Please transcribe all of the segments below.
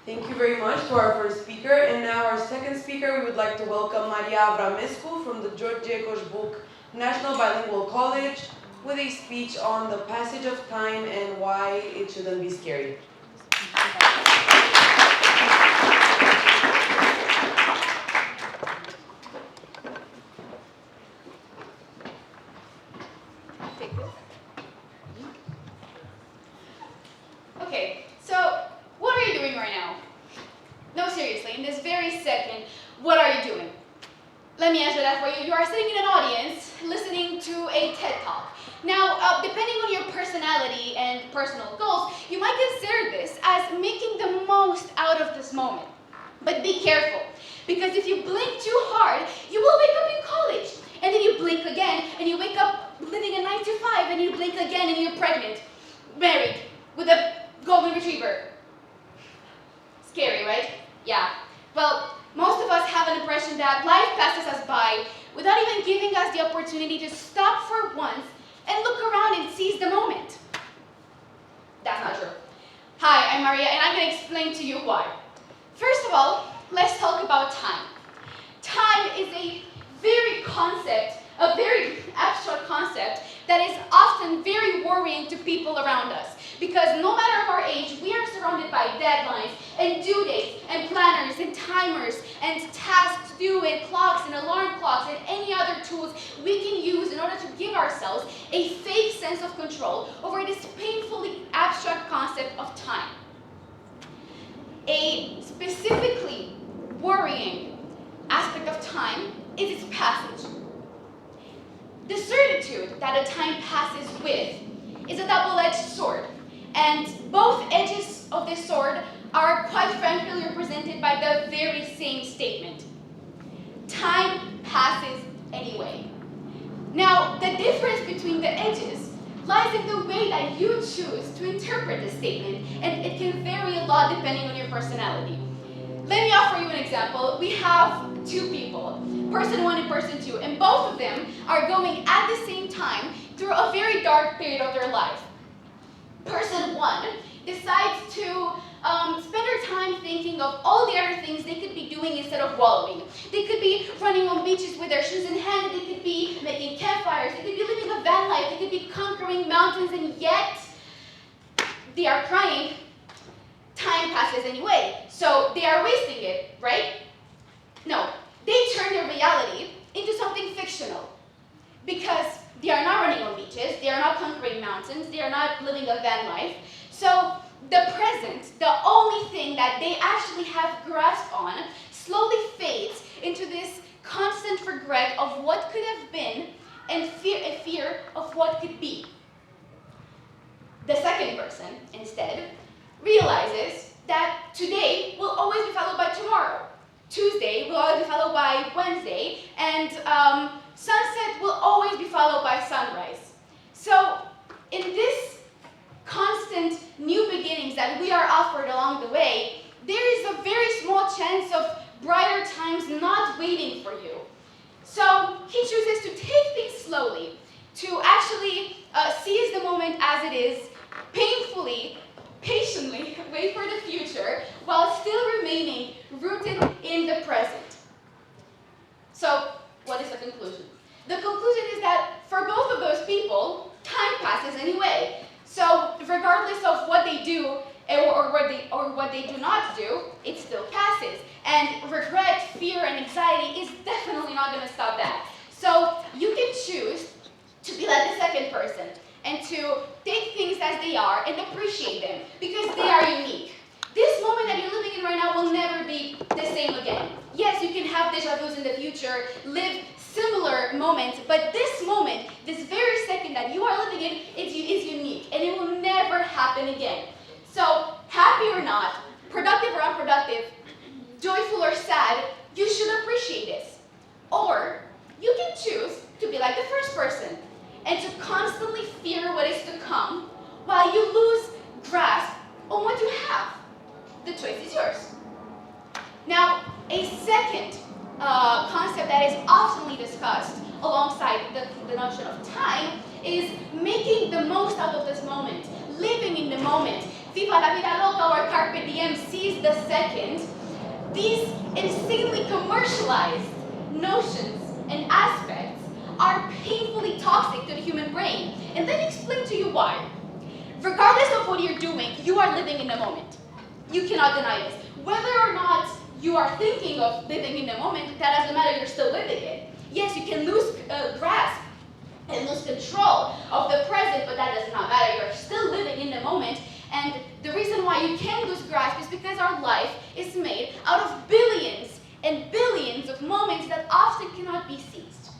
Thank you very much to our first speaker. And now our second speaker, we would like to welcome Maria Avramescu from the George Jacobs book National Bilingual College with a speech on the passage of time and why it shouldn't be scary. Okay, so what are you doing right now? No, seriously, in this very second, what are you doing? Let me answer that for you. You are sitting in an audience listening to a TED Talk. Now, depending on your personality and personal goals, you might consider this as making the most out of this moment. But be careful, because if you blink too hard, you will wake up in college. And then you blink again, and you wake up living a 9 to 5, and you blink again, and you're pregnant, married, with a golden retriever. Scary, right? Yeah. Well, most of us have an impression that life passes us by without even giving us the opportunity to stop for once and look around and seize the moment. That's not true. Hi, I'm Maria, and I'm going to explain to you why. First of all, let's talk about time. Time is a very abstract concept that is often very worrying to people around us. Because no matter our age, we are surrounded by deadlines and due dates and planners and timers and tasks to do and clocks and alarm clocks and any other tools we can use in order to give ourselves a fake sense of control over this painfully abstract concept of time. A specifically worrying aspect of time is its passage. The certitude that a time passes with is a double-edged sword. And both edges of this sword are quite frankly represented by the very same statement. Time passes anyway. Now, the difference between the edges lies in the way that you choose to interpret this statement, and it can vary a lot depending on your personality. Let me offer you an example. We have two people, person 1 and person 2, and both of them are going at the same time through a very dark period of their life. Person 1 decides to spend their time thinking of all the other things they could be doing instead of wallowing. They could be running on beaches with their shoes in hand, they could be making campfires, they could be living a van life, they could be conquering mountains, and yet they are crying. Time passes anyway, so they are wasting it, right? No, they turn their reality into something fictional because they are not running on beaches, they are not conquering mountains, they are not living a van life. So the present, the only thing that they actually have grasp on, slowly fades into this constant regret of what could have been and fear of what could be. The second person, instead, realizes that today will always be followed by tomorrow. Tuesday will always be followed by Wednesday, and sunset will always be followed by sunrise. So in this constant new beginnings that we are offered along the way, there is a very small chance of brighter times not waiting for you. So he chooses to take things slowly, to actually seize the moment as it is, painfully, patiently wait for the future while still remaining rooted in the present. So what is the conclusion? The conclusion is that for both of those people, time passes anyway. So regardless of what they do or what they do not do, it still passes. And regret, fear, and anxiety is definitely not going to stop that. So you can choose to be like the second person and to take things as they are and appreciate them because they are unique. This moment that you're living in right now will never be the same again. Yes, you can have déjà vus in the future, live similar moments, but this moment, this very second that you are living in, is unique and it will never happen again. So, happy or not, productive or unproductive, joyful or sad, you should appreciate this. Or, you can choose to be like the first person and to constantly fear what is to come while you lose grasp on what you have. The choice is yours. Now, a second concept that is often discussed alongside the notion of time is making the most out of this moment, living in the moment, Viva la vida loca or Carpe Diem, seize the second, these insanely commercialized notions and aspects are painfully toxic to the human brain. And let me explain to you why. Regardless of what you're doing, you are living in the moment. You cannot deny this. Whether or not you are thinking of living in the moment, that doesn't matter, you're still living it. Yes, you can lose grasp and lose control of the present, but that does not matter. You're still living in the moment. And the reason why you can lose grasp is because our life is made out of billions and billions of moments that often cannot be seized.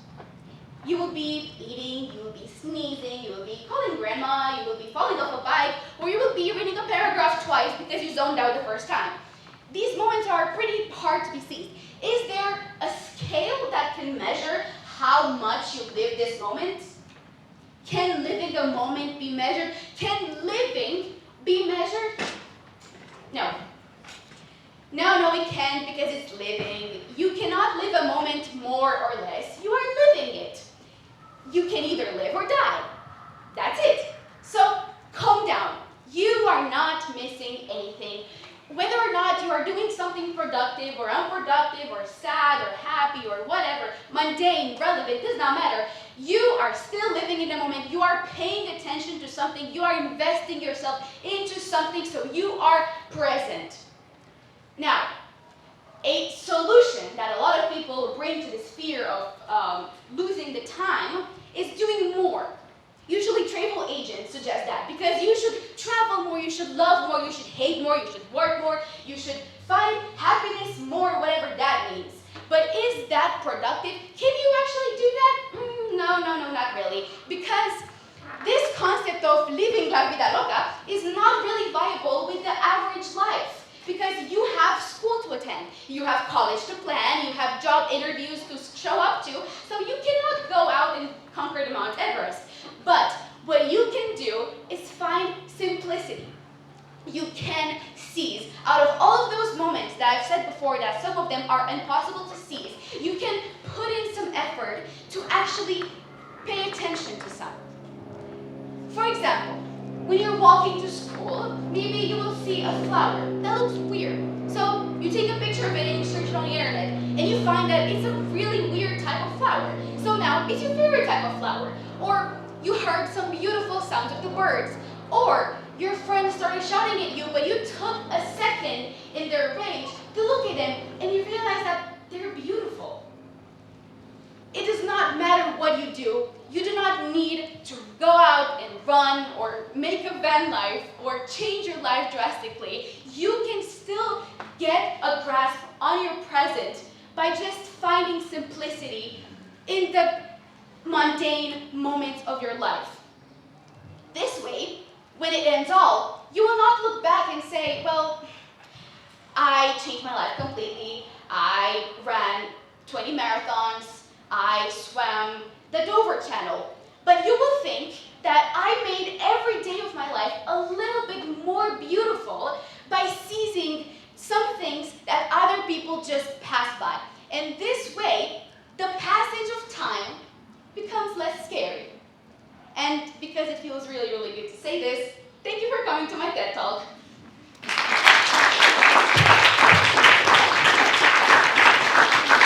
You will be eating, you will be sneezing, you will be calling grandma, you will be falling off a bike, or you will be reading a paragraph twice because you zoned out the first time. These moments are pretty hard to be seized. Is there a scale that can measure how much you live this moment? Can living a moment be measured? Can living be measured? No. No, it can't because it's living. You cannot live a moment more or less. You are living it. You can either live or die. That's it. So calm down. You are not missing anything. Whether or not you are doing something productive or unproductive or sad or happy or whatever, mundane, relevant, does not matter. You are still living in the moment. You are paying attention to something. You are investing yourself into something, so you are present. Now, a solution that a lot of people bring to this fear of losing the time is doing more. Usually travel agents suggest that because you should travel more, you should love more, you should hate more, you should work more, you should find happiness more, whatever that means. But is that productive? Can you actually do that? No, not really. Because this concept of living la vida loca is not really viable with the average life. Because you have school to attend, you have college to plan, you have job interviews to show up to, so you cannot go out and conquer the Mount Everest. But what you can do is find simplicity. You can seize. Out of all of those moments that I've said before that some of them are impossible to seize, you can put in some effort to actually pay attention to some. For example, when you're walking to school, maybe you will see a flower that looks weird. So you take a picture of it and you search it on the internet, and you find that it's a really weird type of flower. So now it's your favorite type of flower. Or you heard some beautiful sounds of the birds. Or your friend started shouting at you, but you took a second in their range to look at them, and you realize that they're beautiful. It does not matter what you do. You do not need to go out and run or make a van life or change your life drastically. You can still get a grasp on your present by just finding simplicity in the mundane moments of your life. This way, when it ends all, you will not look back and say, well, I changed my life completely. I ran 20 marathons. I swam the Dover Channel. But you will think that I made every day of my life a little bit more beautiful by seizing some things that other people just pass by. And this way, the passage of time becomes less scary. And because it feels really, really good to say this, thank you for coming to my TED Talk.